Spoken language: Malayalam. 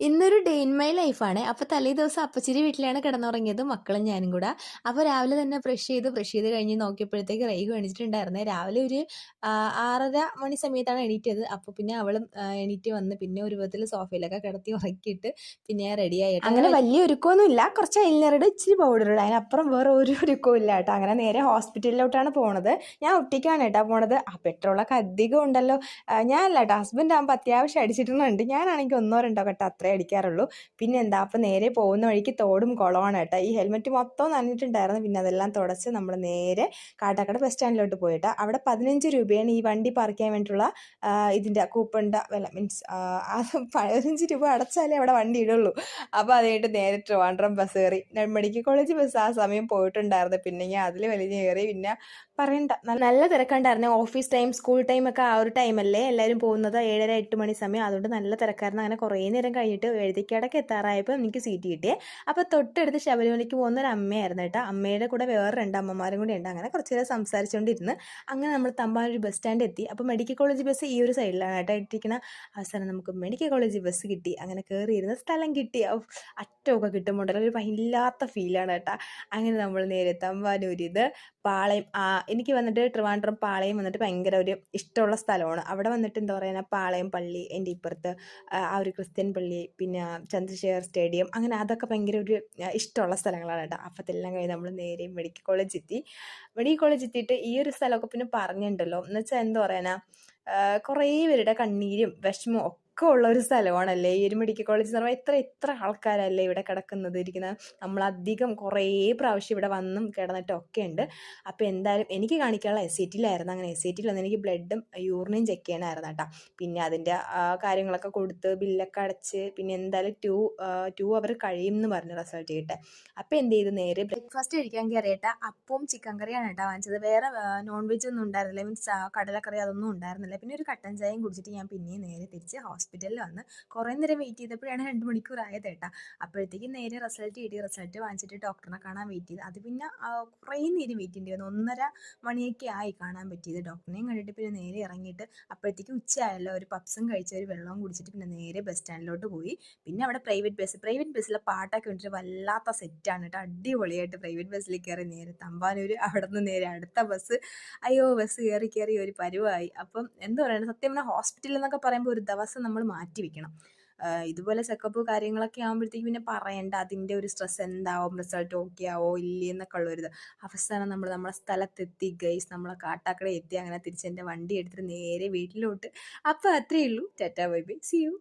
ഇന്നൊരു ഡേ ഇൻ മൈ ലൈഫാണ്. അപ്പോൾ തലേ ദിവസം അപ്പച്ചിയുടെ വീട്ടിലാണ് കിടന്നുറങ്ങിയത് മക്കളും ഞാനും കൂടെ. അപ്പോൾ രാവിലെ തന്നെ ബ്രഷ് ചെയ്ത് കഴിഞ്ഞ് നോക്കിയപ്പോഴത്തേക്ക് റൈഹു എണീറ്റിട്ടുണ്ടായിരുന്നേ. രാവിലെ ഒരു 6:30 മണി സമയത്താണ് എണീറ്റത്. അപ്പോൾ പിന്നെ അവളും എണീറ്റ് വന്ന് പിന്നെ ഒരു വിധത്തിൽ സോഫയിലൊക്കെ കിടത്തി ഉറക്കിയിട്ട് പിന്നെ റെഡിയായിട്ട് അങ്ങനെ വലിയ ഒരുക്കമൊന്നുമില്ല. കുറച്ച് അയൽനറുടെ ഇച്ചിരി പൗഡറുടെ അതിനപ്പുറം വേറെ ഒരു ഒരുക്കവും ഇല്ല കേട്ടോ. അങ്ങനെ നേരെ ഹോസ്പിറ്റലിലോട്ടാണ് പോണത്. ഞാൻ ഒറ്റയ്ക്കാണ് കേട്ടോ പോണത്. പെട്രോളൊക്കെ അധികം ഉണ്ടല്ലോ. ഞാനല്ല കേട്ടോ, ഹസ്ബൻഡ് ആകുമ്പോൾ അത്യാവശ്യം അടിച്ചിട്ടുണ്ട്. ഞാനാണെങ്കിൽ ഒന്നോ രണ്ടോ കേട്ടോ അത്രേ അടിക്കാറുള്ളൂ. പിന്നെ എന്താ അപ്പം നേരെ പോകുന്ന വഴിക്ക് തോടും കുളമാണ് കേട്ടോ. ഈ ഹെൽമെറ്റ് മൊത്തം നനഞ്ഞിട്ടുണ്ടായിരുന്നു. പിന്നെ അതെല്ലാം തുടച്ച് നമ്മൾ നേരെ കാട്ടാക്കട ബസ് സ്റ്റാൻഡിലോട്ട് പോയിട്ടാ. അവിടെ 15 രൂപയാണ് ഈ വണ്ടി പാർക്ക് ചെയ്യാൻ വേണ്ടിയിട്ടുള്ള ഇതിൻ്റെ കൂപ്പണിൻ്റെ വില. മീൻസ് അത് 15 രൂപ അടച്ചാലേ അവിടെ വണ്ടി ഇടുള്ളൂ. അപ്പോൾ അത് കഴിഞ്ഞിട്ട് നേരെ ട്രിവാൻഡ്രം ബസ് കയറി. മെഡിക്കൽ കോളേജ് ബസ് ആ സമയം പോയിട്ടുണ്ടായിരുന്നു. പിന്നെ ഞാൻ അതിൽ വലിഞ്ഞ് കയറി. പിന്നെ പറയണ്ട, നല്ല തിരക്കുണ്ടായിരുന്നു. ഓഫീസ് ടൈം, സ്കൂൾ ടൈം ഒക്കെ ആ ഒരു ടൈമല്ലേ എല്ലാവരും പോകുന്നത്, 7:30-8 മണി സമയം. അതുകൊണ്ട് നല്ല തിരക്കായിരുന്നു. അങ്ങനെ കുറേ നേരം കഴിഞ്ഞിട്ട് എഴുതിക്കടക്ക് എത്താറായപ്പോൾ എനിക്ക് സീറ്റ് കിട്ടിയേ. അപ്പോൾ തൊട്ടടുത്ത് ശബരിമലയ്ക്ക് പോകുന്ന ഒരു അമ്മയായിരുന്നു കേട്ടോ. അമ്മയുടെ കൂടെ വേറെ 2 അമ്മമാരും കൂടി ഉണ്ട്. അങ്ങനെ കുറച്ച് നേരം സംസാരിച്ചുകൊണ്ടിരുന്ന് അങ്ങനെ നമ്മൾ തമ്പാനൂർ ബസ് സ്റ്റാൻഡ് എത്തി. അപ്പോൾ മെഡിക്കൽ കോളേജ് ബസ് ഈ ഒരു സൈഡിലാണ് കേട്ടോ ഇട്ടിരിക്കുന്ന. അവസാനം നമുക്ക് മെഡിക്കൽ കോളേജ് ബസ് കിട്ടി. അങ്ങനെ കയറിയിരുന്ന സ്ഥലം കിട്ടി. അറ്റമൊക്കെ കിട്ടുമ്പോണ്ടല്ലോ ഒരു ഭയങ്കര ഫീലാണ് കേട്ടോ. അങ്ങനെ നമ്മൾ നേരെ തമ്പാനൂരിത് പാളയം, എനിക്ക് വന്നിട്ട് ട്രിവാൻഡ്രം പാളയം വന്നിട്ട് ഭയങ്കര ഒരു ഇഷ്ടമുള്ള സ്ഥലമാണ്. അവിടെ വന്നിട്ട് എന്താ പറയുക, പാളയം പള്ളി, എൻ്റെ ഇപ്പുറത്ത് ആ ഒരു ക്രിസ്ത്യൻ പള്ളി, പിന്നെ ചന്ദ്രശേഖർ സ്റ്റേഡിയം, അങ്ങനെ അതൊക്കെ ഭയങ്കര ഒരു ഇഷ്ടമുള്ള സ്ഥലങ്ങളാണ് കേട്ടോ. അപ്പത്തെല്ലാം കഴിഞ്ഞ് നമ്മൾ നേരെ മെഡിക്കൽ കോളേജ് എത്തി. മെഡിക്കൽ കോളേജ് എത്തിയിട്ട് ഈ ഒരു സ്ഥലമൊക്കെ പിന്നെ പറഞ്ഞിട്ടുണ്ടല്ലോ, എന്ന് വെച്ചാൽ എന്താ പറയാനാ, കുറേ പേരുടെ കണ്ണീരും വിഷമവും ഒക്കെ ഉള്ള ഒരു സ്ഥലമാണല്ലേ ഈ ഒരു മെഡിക്കൽ കോളേജ് എന്ന് പറയുമ്പോൾ. എത്ര ആൾക്കാരല്ലേ ഇവിടെ കിടക്കുന്നത്, ഇരിക്കുന്നത്. നമ്മളധികം കുറേ പ്രാവശ്യം ഇവിടെ വന്നും കിടന്നിട്ടൊക്കെ ഉണ്ട്. അപ്പോൾ എന്തായാലും എനിക്ക് കാണിക്കാനുള്ള SAT-ലായിരുന്നു. അങ്ങനെ SAT-ൽ വന്ന് എനിക്ക് ബ്ലഡും യൂറിനും ചെക്ക് ചെയ്യണമായിരുന്നു കേട്ടോ. പിന്നെ അതിൻ്റെ കാര്യങ്ങളൊക്കെ കൊടുത്ത് ബില്ലൊക്കെ അടച്ച് പിന്നെ എന്തായാലും 2 അവർ കഴിയും എന്ന് പറഞ്ഞു റിസൾട്ട് കിട്ടെ. അപ്പോൾ എന്ത് ചെയ്തു, നേരെ ബ്രേക്ക്ഫാസ്റ്റ് കഴിക്കാൻ കയറിയിട്ട് അപ്പവും ചിക്കൻ കറിയാണ് കേട്ടോ വാങ്ങിച്ചത്. വേറെ നോൺ വെജ് ഒന്നും ഉണ്ടായിരുന്നില്ല. മീൻസ് കടലക്കറി അതൊന്നും ഉണ്ടായിരുന്നില്ല. പിന്നെ ഒരു കട്ടൻ ചായയും കുടിച്ചിട്ട് ഞാൻ പിന്നെയും നേരെ തിരിച്ച് ഹോസ്പിറ്റലിൽ വന്ന് കുറേ നേരം വെയിറ്റ് ചെയ്തപ്പോഴാണ് 2 മണിക്കൂർ ആയത് കേട്ടോ. അപ്പോഴത്തേക്കും നേരെ റിസൾട്ട് കിട്ടി. റിസൾട്ട് വാങ്ങിച്ചിട്ട് ഡോക്ടറിനെ കാണാൻ വെയിറ്റ് ചെയ്ത്. അത് പിന്നെ കുറേ നേരം വെയിറ്റ് ചെയ്യേണ്ടി വന്നു. 1:30 മണിയൊക്കെ ആയി കാണാൻ പറ്റിയത്. ഡോക്ടറിനെയും കണ്ടിട്ട് പിന്നെ നേരെ ഇറങ്ങിയിട്ട് അപ്പോഴത്തേക്കും ഉച്ചയായല്ലോ. ഒരു പപ്സും കഴിച്ച് ഒരു വെള്ളവും കുടിച്ചിട്ട് പിന്നെ നേരെ ബസ് സ്റ്റാൻഡിലോട്ട് പോയി. പിന്നെ അവിടെ പ്രൈവറ്റ് ബസ്സിലെ പാട്ടൊക്കെ കണ്ടിട്ട് വല്ലാത്ത സെറ്റാണ് കേട്ടോ. അടിപൊളിയായിട്ട് പ്രൈവറ്റ് ബസ്സിൽ കയറി നേരെ തമ്പാനൂർ. അവിടെ നിന്ന് നേരെ അടുത്ത ബസ്. അയ്യോ, ബസ് കയറി ഒരു പരുവായി. അപ്പം എന്താ പറയുക, സത്യം പറഞ്ഞാൽ ഹോസ്പിറ്റലിൽ എന്നൊക്കെ പറയുമ്പോൾ ഒരു ദിവസം നമ്മൾ മാറ്റി വെക്കണം. ഇതുപോലെ ചെക്കപ്പ് കാര്യങ്ങളൊക്കെ ആകുമ്പോഴത്തേക്കും പിന്നെ പറയണ്ട, അതിൻ്റെ ഒരു സ്ട്രെസ് എന്താവും, റിസൾട്ട് ഓക്കെ ആവോ ഇല്ലേ എന്നൊക്കെ ഉള്ളൊരിത്. അവസാനം നമ്മളെ സ്ഥലത്തെത്തി ഗൈസ്, നമ്മളെ കാട്ടാക്കട എത്തി. അങ്ങനെ തിരിച്ച് എൻ്റെ വണ്ടി എടുത്തിട്ട് നേരെ വീട്ടിലോട്ട്. അപ്പോൾ അത്രയേ ഉള്ളൂ. Tata bye bye, see U.